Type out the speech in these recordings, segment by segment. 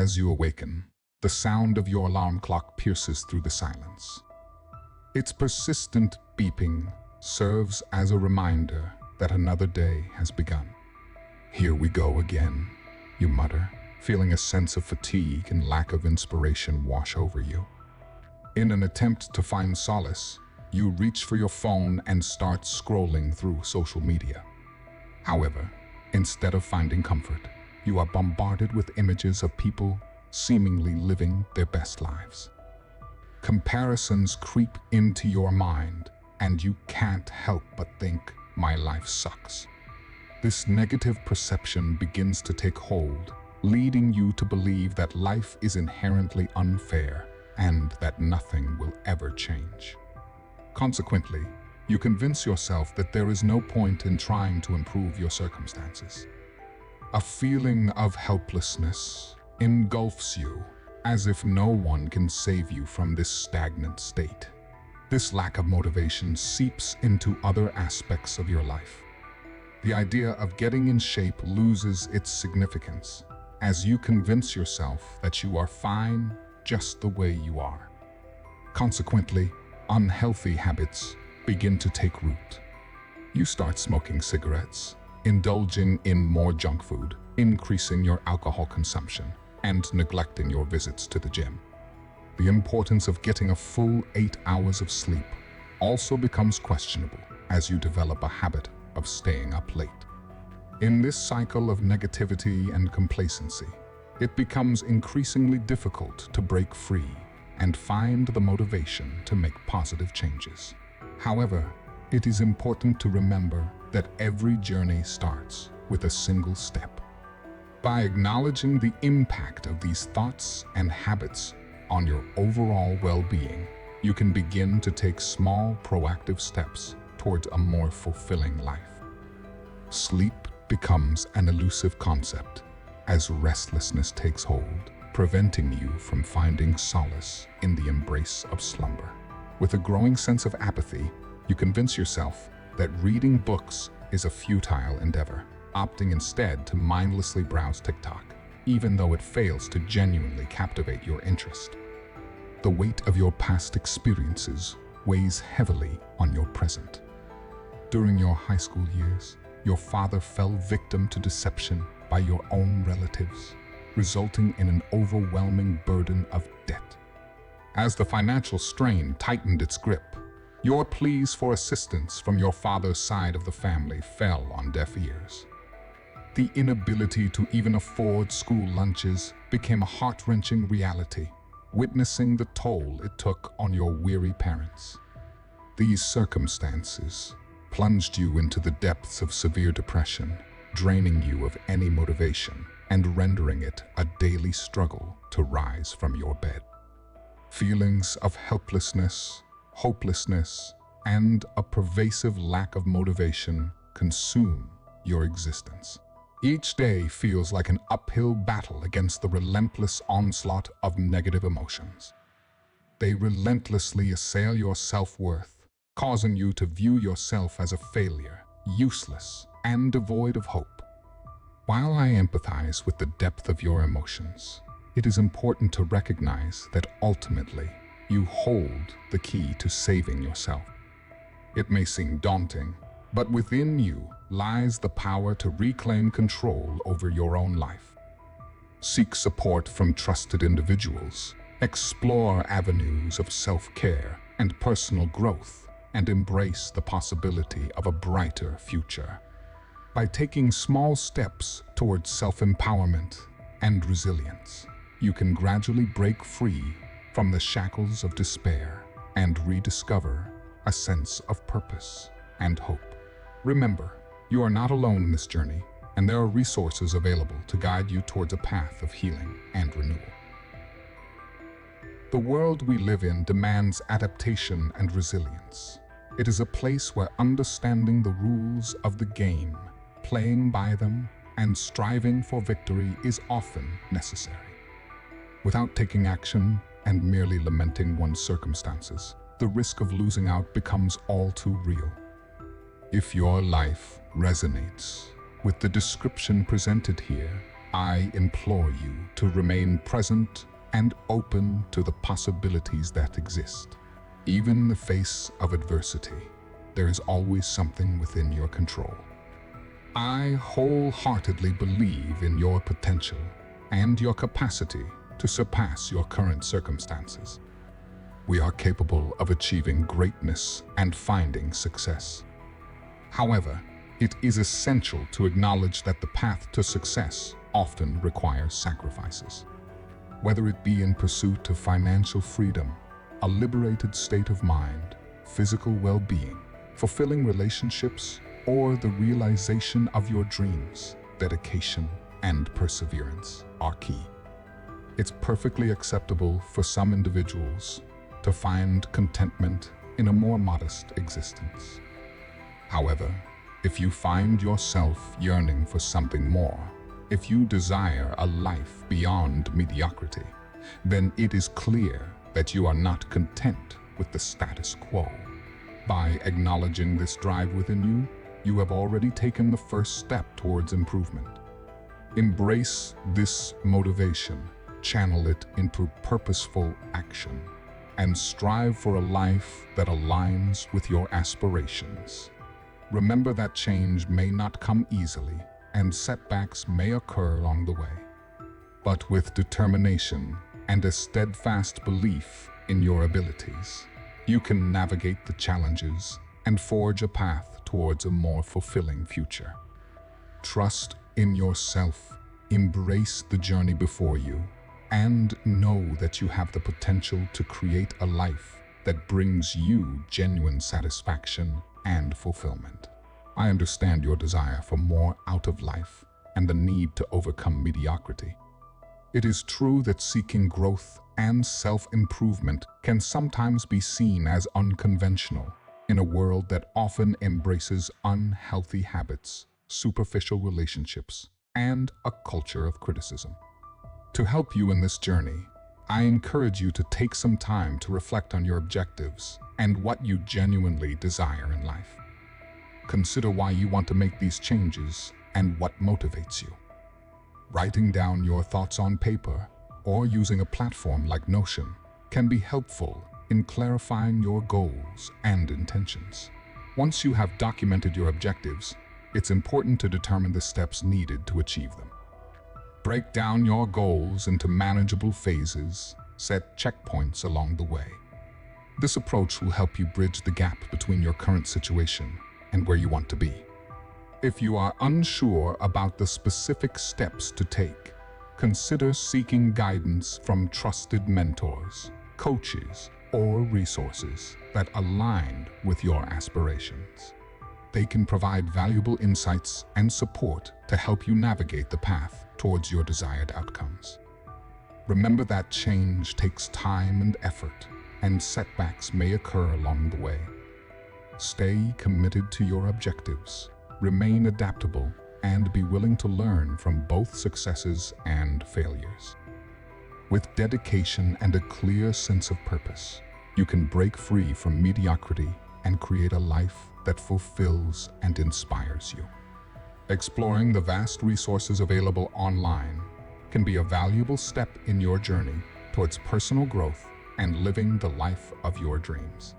As you awaken, the sound of your alarm clock pierces through the silence. Its persistent beeping serves as a reminder that another day has begun. "Here we go again," you mutter, feeling a sense of fatigue and lack of inspiration wash over you. In an attempt to find solace, you reach for your phone and start scrolling through social media. However, instead of finding comfort, you are bombarded with images of people seemingly living their best lives. Comparisons creep into your mind, and you can't help but think, "My life sucks." This negative perception begins to take hold, leading you to believe that life is inherently unfair and that nothing will ever change. Consequently, you convince yourself that there is no point in trying to improve your circumstances. A feeling of helplessness engulfs you, as if no one can save you from this stagnant state. This lack of motivation seeps into other aspects of your life. The idea of getting in shape loses its significance, as you convince yourself that you are fine just the way you are. Consequently, unhealthy habits begin to take root. You start smoking cigarettes, indulging in more junk food, increasing your alcohol consumption, and neglecting your visits to the gym. The importance of getting a full 8 hours of sleep also becomes questionable as you develop a habit of staying up late. In this cycle of negativity and complacency, it becomes increasingly difficult to break free and find the motivation to make positive changes. However, it is important to remember that every journey starts with a single step. By acknowledging the impact of these thoughts and habits on your overall well-being, you can begin to take small, proactive steps towards a more fulfilling life. Sleep becomes an elusive concept as restlessness takes hold, preventing you from finding solace in the embrace of slumber. With a growing sense of apathy, you convince yourself that reading books is a futile endeavor, opting instead to mindlessly browse TikTok, even though it fails to genuinely captivate your interest. The weight of your past experiences weighs heavily on your present. During your high school years, your father fell victim to deception by your own relatives, resulting in an overwhelming burden of debt. As the financial strain tightened its grip, your pleas for assistance from your father's side of the family fell on deaf ears. The inability to even afford school lunches became a heart-wrenching reality, witnessing the toll it took on your weary parents. These circumstances plunged you into the depths of severe depression, draining you of any motivation and rendering it a daily struggle to rise from your bed. Feelings of helplessness, hopelessness, and a pervasive lack of motivation consume your existence. Each day feels like an uphill battle against the relentless onslaught of negative emotions. They relentlessly assail your self-worth, causing you to view yourself as a failure, useless, and devoid of hope. While I empathize with the depth of your emotions, it is important to recognize that ultimately, you hold the key to saving yourself. It may seem daunting, but within you lies the power to reclaim control over your own life. Seek support from trusted individuals, explore avenues of self-care and personal growth, and embrace the possibility of a brighter future. By taking small steps towards self-empowerment and resilience, you can gradually break free from the shackles of despair and rediscover a sense of purpose and hope. Remember, you are not alone in this journey, and there are resources available to guide you towards a path of healing and renewal. The world we live in demands adaptation and resilience. It is a place where understanding the rules of the game, playing by them, and striving for victory is often necessary. Without taking action and merely lamenting one's circumstances, the risk of losing out becomes all too real. If your life resonates with the description presented here, I implore you to remain present and open to the possibilities that exist. Even in the face of adversity, there is always something within your control. I wholeheartedly believe in your potential and your capacity to surpass your current circumstances. We are capable of achieving greatness and finding success. However, it is essential to acknowledge that the path to success often requires sacrifices. Whether it be in pursuit of financial freedom, a liberated state of mind, physical well-being, fulfilling relationships, or the realization of your dreams, dedication and perseverance are key. It's perfectly acceptable for some individuals to find contentment in a more modest existence. However, if you find yourself yearning for something more, if you desire a life beyond mediocrity, then it is clear that you are not content with the status quo. By acknowledging this drive within you, you have already taken the first step towards improvement. Embrace this motivation, channel it into purposeful action, and strive for a life that aligns with your aspirations. Remember that change may not come easily, and setbacks may occur along the way. But with determination and a steadfast belief in your abilities, you can navigate the challenges and forge a path towards a more fulfilling future. Trust in yourself, embrace the journey before you, and know that you have the potential to create a life that brings you genuine satisfaction and fulfillment. I understand your desire for more out of life and the need to overcome mediocrity. It is true that seeking growth and self-improvement can sometimes be seen as unconventional in a world that often embraces unhealthy habits, superficial relationships, and a culture of criticism. To help you in this journey, I encourage you to take some time to reflect on your objectives and what you genuinely desire in life. Consider why you want to make these changes and what motivates you. Writing down your thoughts on paper or using a platform like Notion can be helpful in clarifying your goals and intentions. Once you have documented your objectives, it's important to determine the steps needed to achieve them. Break down your goals into manageable phases, set checkpoints along the way. This approach will help you bridge the gap between your current situation and where you want to be. If you are unsure about the specific steps to take, consider seeking guidance from trusted mentors, coaches, or resources that align with your aspirations. They can provide valuable insights and support to help you navigate the path towards your desired outcomes. Remember that change takes time and effort, and setbacks may occur along the way. Stay committed to your objectives, remain adaptable, and be willing to learn from both successes and failures. With dedication and a clear sense of purpose, you can break free from mediocrity and create a life that fulfills and inspires you. Exploring the vast resources available online can be a valuable step in your journey towards personal growth and living the life of your dreams.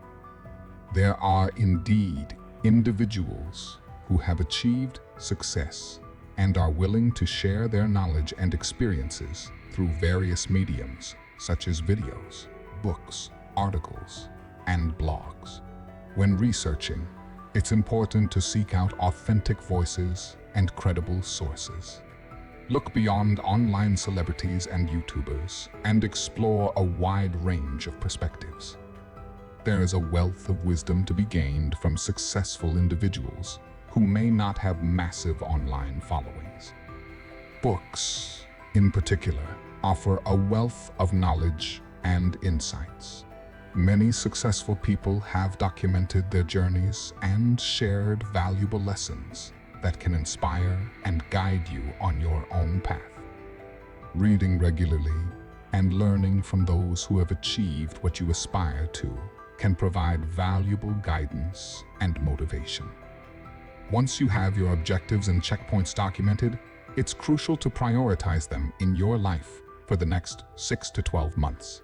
There are indeed individuals who have achieved success and are willing to share their knowledge and experiences through various mediums such as videos, books, articles, and blogs. When researching, it's important to seek out authentic voices and credible sources. Look beyond online celebrities and YouTubers and explore a wide range of perspectives. There is a wealth of wisdom to be gained from successful individuals who may not have massive online followings. Books, in particular, offer a wealth of knowledge and insights. Many successful people have documented their journeys and shared valuable lessons that can inspire and guide you on your own path. Reading regularly and learning from those who have achieved what you aspire to can provide valuable guidance and motivation. Once you have your objectives and checkpoints documented, it's crucial to prioritize them in your life for the next 6 to 12 months.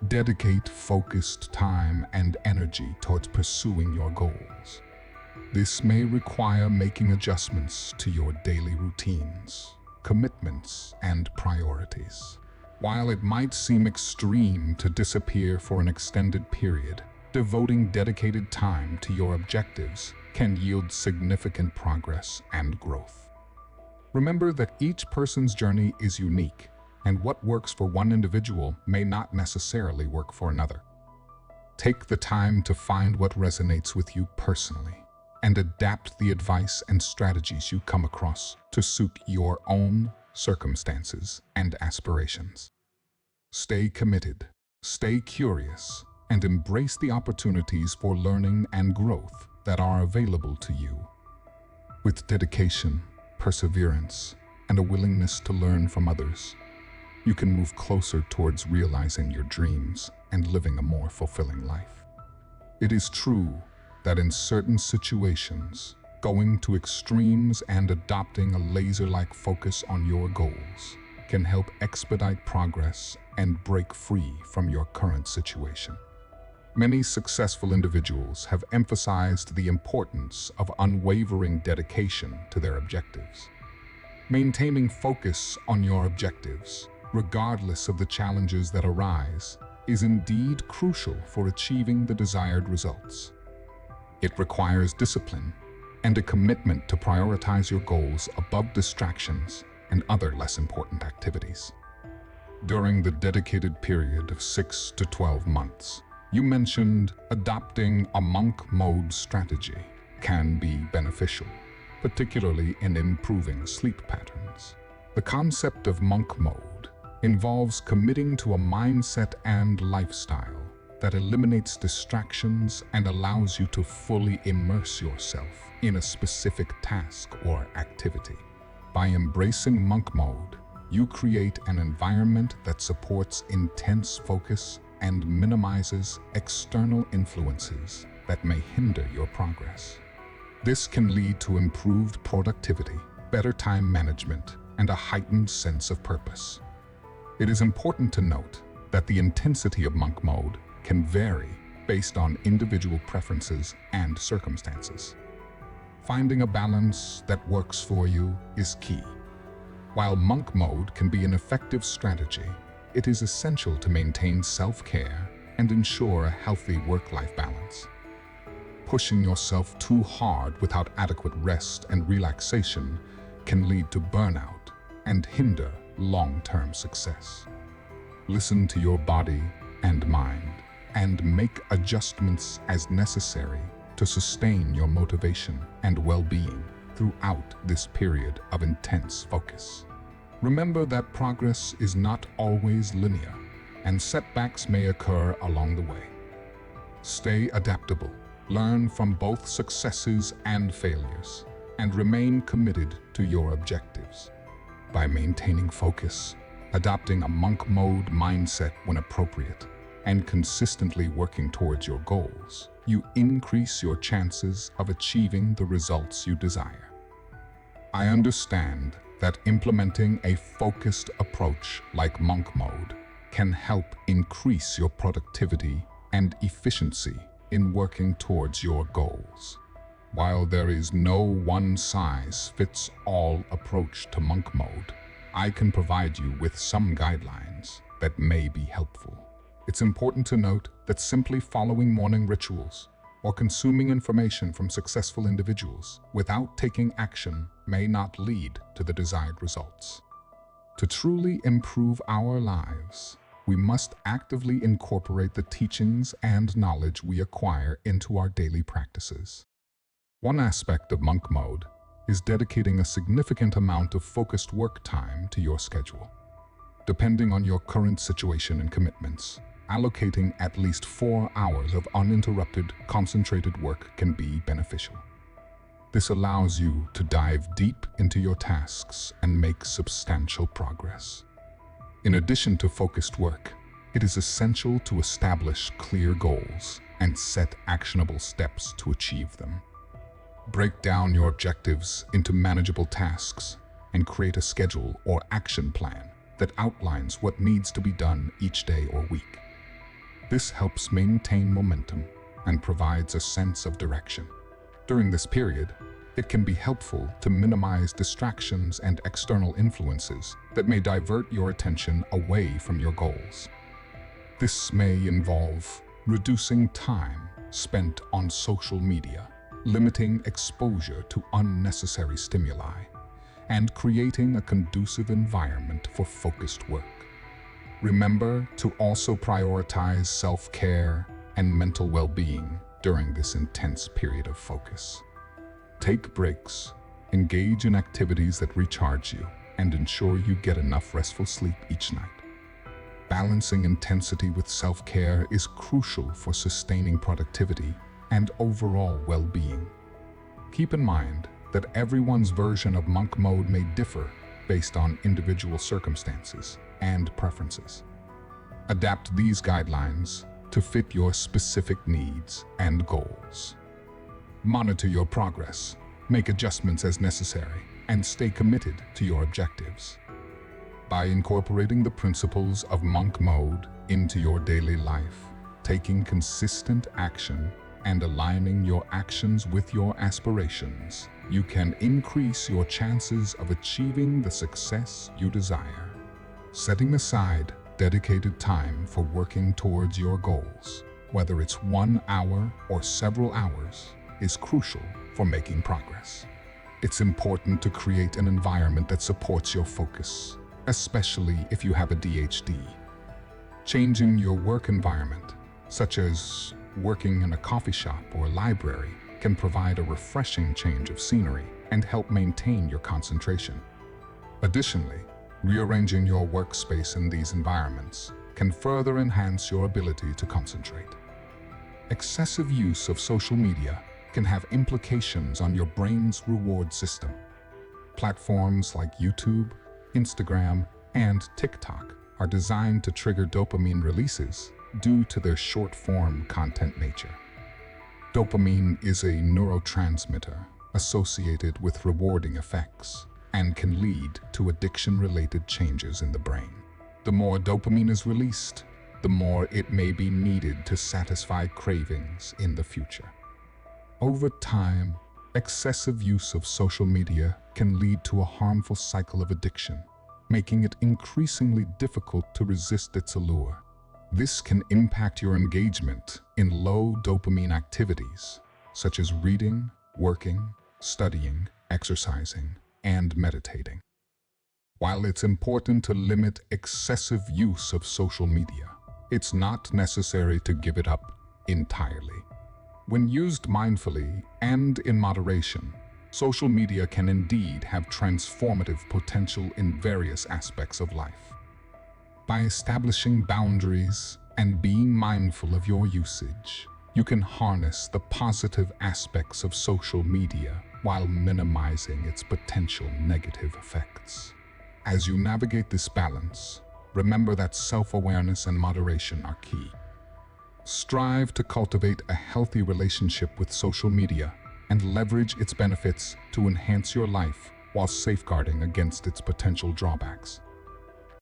Dedicate focused time and energy towards pursuing your goals. This may require making adjustments to your daily routines, commitments, and priorities. While it might seem extreme to disappear for an extended period, devoting dedicated time to your objectives can yield significant progress and growth. Remember that each person's journey is unique, and what works for one individual may not necessarily work for another. Take the time to find what resonates with you personally, and adapt the advice and strategies you come across to suit your own circumstances and aspirations. Stay committed, stay curious, and embrace the opportunities for learning and growth that are available to you. With dedication, perseverance, and a willingness to learn from others, you can move closer towards realizing your dreams and living a more fulfilling life. It is true that in certain situations, going to extremes and adopting a laser-like focus on your goals can help expedite progress and break free from your current situation. Many successful individuals have emphasized the importance of unwavering dedication to their objectives. Maintaining focus on your objectives, regardless of the challenges that arise, is indeed crucial for achieving the desired results. It requires discipline and a commitment to prioritize your goals above distractions and other less important activities. During the dedicated period of 6 to 12 months, you mentioned adopting a monk mode strategy can be beneficial, particularly in improving sleep patterns. The concept of monk mode involves committing to a mindset and lifestyle that eliminates distractions and allows you to fully immerse yourself in a specific task or activity. By embracing monk mode, you create an environment that supports intense focus and minimizes external influences that may hinder your progress. This can lead to improved productivity, better time management, and a heightened sense of purpose. It is important to note that the intensity of monk mode can vary based on individual preferences and circumstances. Finding a balance that works for you is key. While monk mode can be an effective strategy, it is essential to maintain self-care and ensure a healthy work-life balance. Pushing yourself too hard without adequate rest and relaxation can lead to burnout and hinder long-term success. Listen to your body and mind and make adjustments as necessary to sustain your motivation and well-being throughout this period of intense focus. Remember that progress is not always linear, and setbacks may occur along the way. Stay adaptable, learn from both successes and failures, and remain committed to your objectives. By maintaining focus, adopting a monk mode mindset when appropriate, and consistently working towards your goals, you increase your chances of achieving the results you desire. I understand that implementing a focused approach like monk mode can help increase your productivity and efficiency in working towards your goals. While there is no one-size-fits-all approach to monk mode, I can provide you with some guidelines that may be helpful. It's important to note that simply following morning rituals or consuming information from successful individuals without taking action may not lead to the desired results. To truly improve our lives, we must actively incorporate the teachings and knowledge we acquire into our daily practices. One aspect of monk mode is dedicating a significant amount of focused work time to your schedule. Depending on your current situation and commitments, allocating at least 4 hours of uninterrupted, concentrated work can be beneficial. This allows you to dive deep into your tasks and make substantial progress. In addition to focused work, it is essential to establish clear goals and set actionable steps to achieve them. Break down your objectives into manageable tasks and create a schedule or action plan that outlines what needs to be done each day or week. This helps maintain momentum and provides a sense of direction. During this period, it can be helpful to minimize distractions and external influences that may divert your attention away from your goals. This may involve reducing time spent on social media, limiting exposure to unnecessary stimuli, and creating a conducive environment for focused work. Remember to also prioritize self-care and mental well-being during this intense period of focus. Take breaks, engage in activities that recharge you, and ensure you get enough restful sleep each night. Balancing intensity with self-care is crucial for sustaining productivity and overall well-being. Keep in mind that everyone's version of monk mode may differ based on individual circumstances and preferences. Adapt these guidelines to fit your specific needs and goals. Monitor your progress, make adjustments as necessary, and stay committed to your objectives. By incorporating the principles of monk mode into your daily life, taking consistent action and aligning your actions with your aspirations, you can increase your chances of achieving the success you desire. Setting aside dedicated time for working towards your goals, whether it's 1 hour or several hours, is crucial for making progress. It's important to create an environment that supports your focus, especially if you have ADHD. Changing your work environment, such as working in a coffee shop or library, can provide a refreshing change of scenery and help maintain your concentration. Additionally, rearranging your workspace in these environments can further enhance your ability to concentrate. Excessive use of social media can have implications on your brain's reward system. Platforms like YouTube, Instagram, and TikTok are designed to trigger dopamine releases due to their short-form content nature. Dopamine is a neurotransmitter associated with rewarding effects and can lead to addiction-related changes in the brain. The more dopamine is released, the more it may be needed to satisfy cravings in the future. Over time, excessive use of social media can lead to a harmful cycle of addiction, making it increasingly difficult to resist its allure. This can impact your engagement in low dopamine activities, such as reading, working, studying, exercising, and meditating. While it's important to limit excessive use of social media, it's not necessary to give it up entirely. When used mindfully and in moderation, social media can indeed have transformative potential in various aspects of life. By establishing boundaries and being mindful of your usage, you can harness the positive aspects of social media while minimizing its potential negative effects. As you navigate this balance, remember that self-awareness and moderation are key. Strive to cultivate a healthy relationship with social media and leverage its benefits to enhance your life while safeguarding against its potential drawbacks.